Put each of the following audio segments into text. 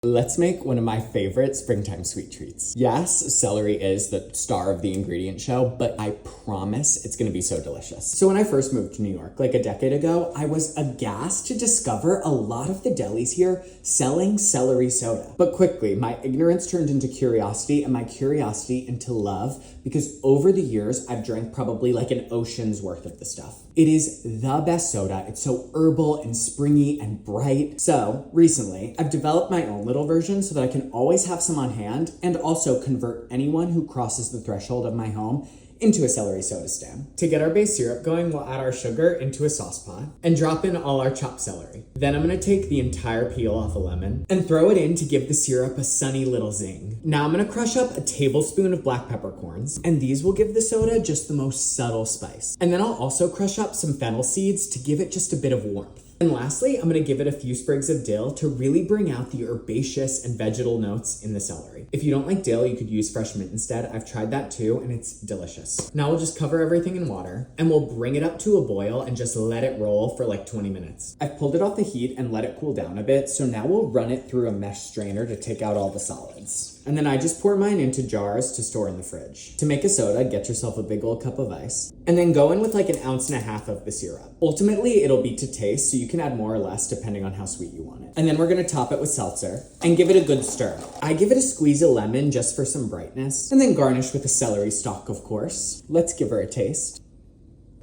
Let's make one of my favorite springtime sweet treats. Yes, celery is the star of the ingredient show, but I promise it's gonna be so delicious. So when I first moved to New York, like a decade ago, I was aghast to discover a lot of the delis here selling celery soda. But quickly, my ignorance turned into curiosity and my curiosity into love, because over the years, I've drank probably like an ocean's worth of the stuff. It is the best soda. It's so herbal and springy and bright. So recently, I've developed my own little version so that I can always have some on hand and also convert anyone who crosses the threshold of my home into a celery soda stand. To get our base syrup going, we'll add our sugar into a sauce pot and drop in all our chopped celery. Then I'm gonna take the entire peel off a lemon and throw it in to give the syrup a sunny little zing. Now I'm gonna crush up a tablespoon of black peppercorns, and these will give the soda just the most subtle spice. And then I'll also crush up some fennel seeds to give it just a bit of warmth. And lastly, I'm gonna give it a few sprigs of dill to really bring out the herbaceous and vegetal notes in the celery. If you don't like dill, you could use fresh mint instead. I've tried that too, and it's delicious. Now we'll just cover everything in water, and we'll bring it up to a boil and just let it roll for like 20 minutes. I've pulled it off the heat and let it cool down a bit, so now we'll run it through a mesh strainer to take out all the solids. And then I just pour mine into jars to store in the fridge. To make a soda, get yourself a big old cup of ice, and then go in with like 1.5 ounces of the syrup. Ultimately, it'll be to taste, so you can add more or less depending on how sweet you want it. And then we're gonna top it with seltzer and give it a good stir. I give it a squeeze of lemon just for some brightness, and then garnish with a celery stalk, of course. Let's give her a taste.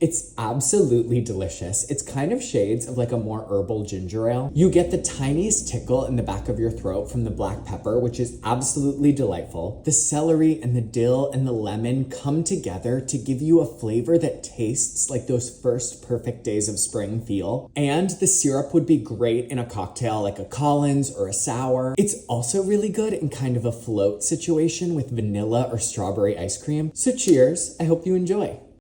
It's absolutely delicious. It's kind of shades of like a more herbal ginger ale. You get the tiniest tickle in the back of your throat from the black pepper, which is absolutely delightful. The celery and the dill and the lemon come together to give you a flavor that tastes like those first perfect days of spring feel. And the syrup would be great in a cocktail like a Collins or a sour. It's also really good in kind of a float situation with vanilla or strawberry ice cream. So cheers, I hope you enjoy.